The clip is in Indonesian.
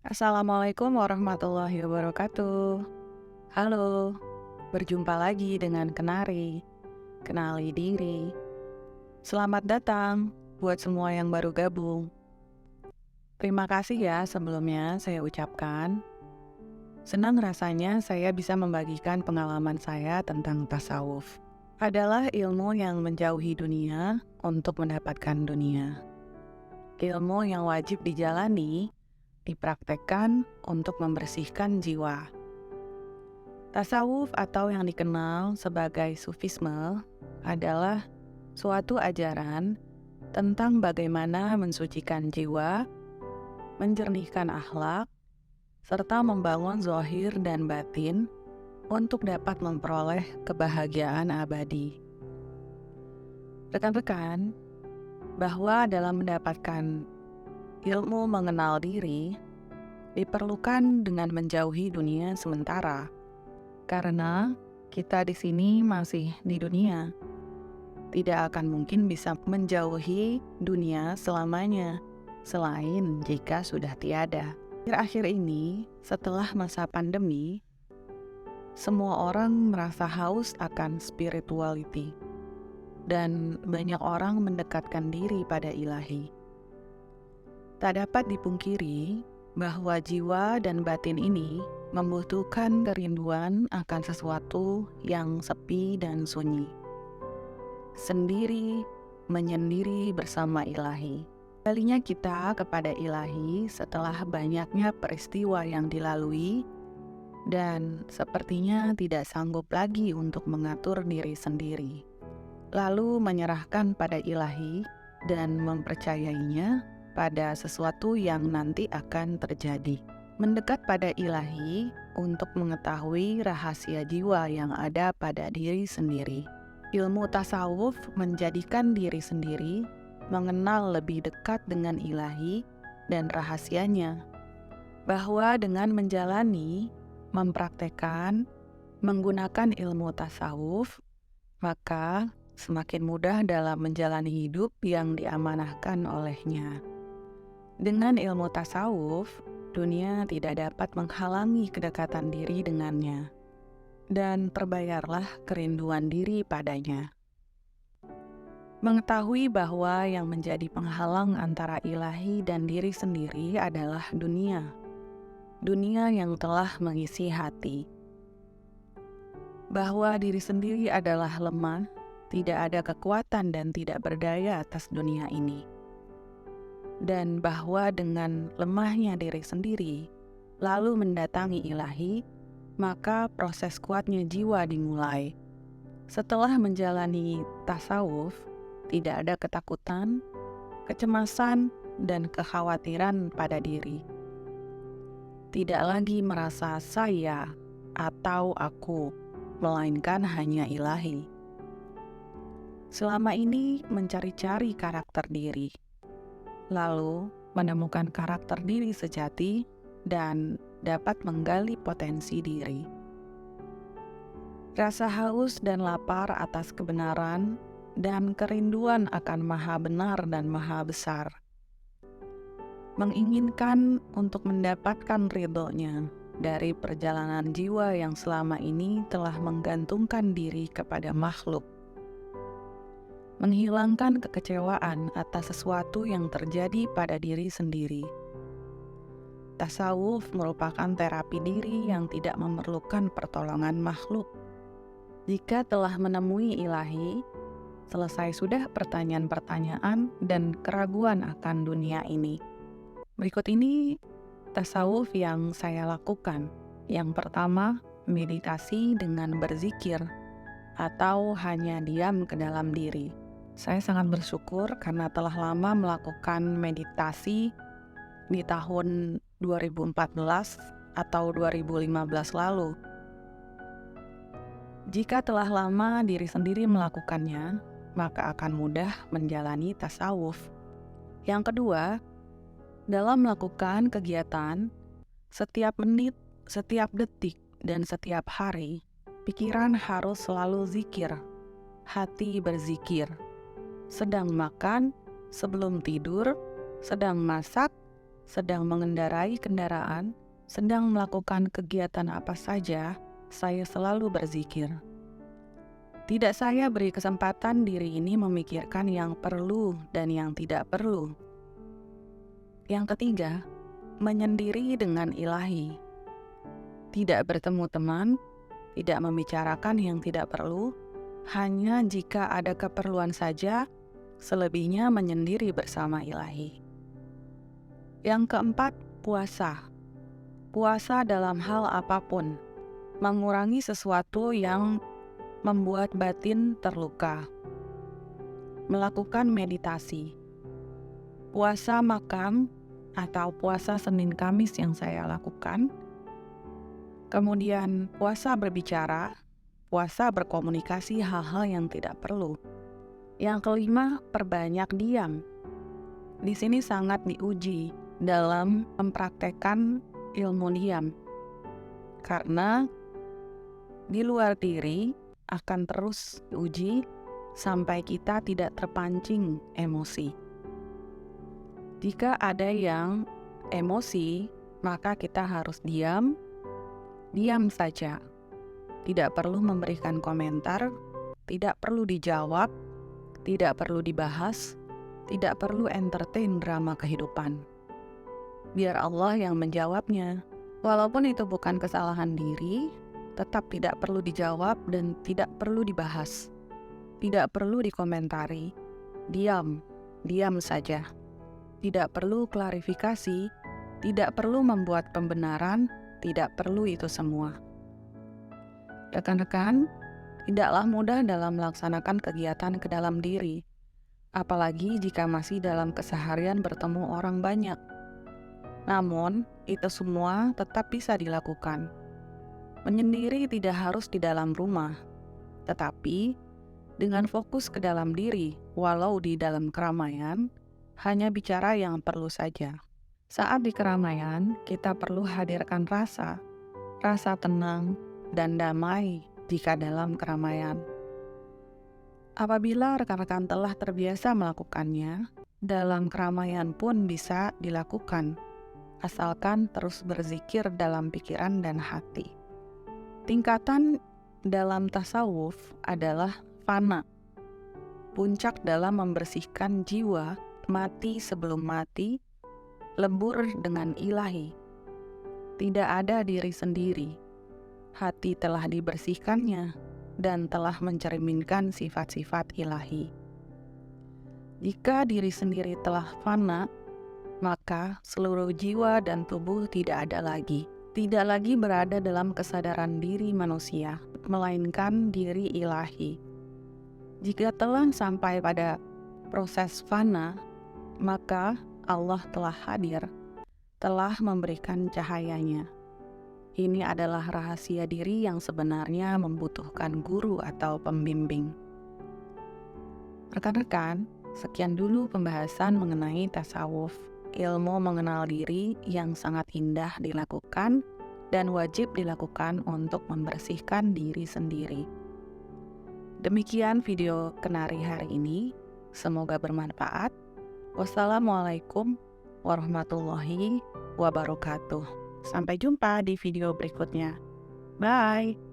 Assalamualaikum warahmatullahi wabarakatuh. Halo, berjumpa lagi dengan Kenari. Kenali diri. Selamat datang buat semua yang baru gabung. Terima kasih ya sebelumnya saya ucapkan. Senang rasanya saya bisa membagikan pengalaman saya tentang tasawuf. Adalah ilmu yang menjauhi dunia untuk mendapatkan dunia. Ilmu yang wajib dijalani, dipraktekkan untuk membersihkan jiwa. Tasawuf atau yang dikenal sebagai sufisme adalah suatu ajaran tentang bagaimana mensucikan jiwa, menjernihkan akhlak, serta membangun zahir dan batin untuk dapat memperoleh kebahagiaan abadi. Rekan-rekan, bahwa dalam mendapatkan ilmu mengenal diri diperlukan dengan menjauhi dunia sementara. Karena kita di sini masih di dunia, tidak akan mungkin bisa menjauhi dunia selamanya, selain jika sudah tiada. Akhir-akhir ini, setelah masa pandemi, semua orang merasa haus akan spirituality, dan banyak orang mendekatkan diri pada ilahi. Tak dapat dipungkiri bahwa jiwa dan batin ini membutuhkan kerinduan akan sesuatu yang sepi dan sunyi. Sendiri, menyendiri bersama ilahi. Kembalinya kita kepada ilahi setelah banyaknya peristiwa yang dilalui dan sepertinya tidak sanggup lagi untuk mengatur diri sendiri. Lalu menyerahkan pada ilahi dan mempercayainya pada sesuatu yang nanti akan terjadi. Mendekat pada ilahi untuk mengetahui rahasia jiwa yang ada pada diri sendiri. Ilmu tasawuf menjadikan diri sendiri mengenal lebih dekat dengan ilahi dan rahasianya. Bahwa dengan menjalani, mempraktekkan, menggunakan ilmu tasawuf, maka semakin mudah dalam menjalani hidup yang diamanahkan olehnya. Dengan ilmu tasawuf, dunia tidak dapat menghalangi kedekatan diri dengannya, dan terbayarlah kerinduan diri padanya. Mengetahui bahwa yang menjadi penghalang antara ilahi dan diri sendiri adalah dunia. Dunia yang telah mengisi hati. Bahwa diri sendiri adalah lemah, tidak ada kekuatan dan tidak berdaya atas dunia ini. Dan bahwa dengan lemahnya diri sendiri, lalu mendatangi ilahi, maka proses kuatnya jiwa dimulai. Setelah menjalani tasawuf, tidak ada ketakutan, kecemasan, dan kekhawatiran pada diri. Tidak lagi merasa saya atau aku, melainkan hanya ilahi. Selama ini mencari-cari karakter diri, lalu menemukan karakter diri sejati dan dapat menggali potensi diri. Rasa haus dan lapar atas kebenaran dan kerinduan akan Maha Benar dan Maha Besar. Menginginkan untuk mendapatkan ridho-Nya dari perjalanan jiwa yang selama ini telah menggantungkan diri kepada makhluk. Menghilangkan kekecewaan atas sesuatu yang terjadi pada diri sendiri. Tasawuf merupakan terapi diri yang tidak memerlukan pertolongan makhluk. Jika telah menemui ilahi, selesai sudah pertanyaan-pertanyaan dan keraguan akan dunia ini. Berikut ini tasawuf yang saya lakukan. Yang pertama, meditasi dengan berzikir atau hanya diam ke dalam diri. Saya sangat bersyukur karena telah lama melakukan meditasi di tahun 2014 atau 2015 lalu. Jika telah lama diri sendiri melakukannya, maka akan mudah menjalani tasawuf. Yang kedua, dalam melakukan kegiatan, setiap menit, setiap detik, dan setiap hari, pikiran harus selalu zikir, hati berzikir. Sedang makan, sebelum tidur, sedang masak, sedang mengendarai kendaraan, sedang melakukan kegiatan apa saja, saya selalu berzikir. Tidak saya beri kesempatan diri ini memikirkan yang perlu dan yang tidak perlu. Yang ketiga, menyendiri dengan ilahi. Tidak bertemu teman, tidak membicarakan yang tidak perlu, hanya jika ada keperluan saja, selebihnya menyendiri bersama ilahi. Yang keempat, puasa. Puasa dalam hal apapun, mengurangi sesuatu yang membuat batin terluka. Melakukan meditasi. Puasa makam atau puasa Senin Kamis yang saya lakukan. Kemudian puasa berbicara, puasa berkomunikasi hal-hal yang tidak perlu. Yang kelima, perbanyak diam. Di sini sangat diuji dalam mempraktekkan ilmu diam. Karena di luar diri akan terus diuji sampai kita tidak terpancing emosi. Jika ada yang emosi, maka kita harus diam saja. Tidak perlu memberikan komentar, tidak perlu dijawab, tidak perlu dibahas, tidak perlu entertain drama kehidupan. Biar Allah yang menjawabnya. Walaupun itu bukan kesalahan diri, tetap tidak perlu dijawab dan tidak perlu dibahas. Tidak perlu dikomentari. Diam saja. Tidak perlu klarifikasi, tidak perlu membuat pembenaran, tidak perlu itu semua. Rekan-rekan, tidaklah mudah dalam melaksanakan kegiatan ke dalam diri, apalagi jika masih dalam keseharian bertemu orang banyak. Namun, itu semua tetap bisa dilakukan. Menyendiri tidak harus di dalam rumah, tetapi dengan fokus ke dalam diri, walau di dalam keramaian, hanya bicara yang perlu saja. Saat di keramaian, kita perlu hadirkan rasa tenang dan damai jika dalam keramaian. Apabila rekan-rekan telah terbiasa melakukannya, dalam keramaian pun bisa dilakukan, asalkan terus berzikir dalam pikiran dan hati. Tingkatan dalam tasawuf adalah fana. Puncak dalam membersihkan jiwa, mati sebelum mati, lebur dengan ilahi. Tidak ada diri sendiri. Hati telah dibersihkannya dan telah mencerminkan sifat-sifat ilahi. Jika diri sendiri telah fana, maka seluruh jiwa dan tubuh tidak ada lagi. Tidak lagi berada dalam kesadaran diri manusia, melainkan diri ilahi. Jika telah sampai pada proses fana, maka Allah telah hadir, telah memberikan cahayanya. Ini adalah rahasia diri yang sebenarnya membutuhkan guru atau pembimbing. Rekan-rekan, sekian dulu pembahasan mengenai tasawuf, ilmu mengenal diri yang sangat indah dilakukan dan wajib dilakukan untuk membersihkan diri sendiri. Demikian video Kenari hari ini, semoga bermanfaat. Wassalamualaikum warahmatullahi wabarakatuh. Sampai jumpa di video berikutnya. Bye!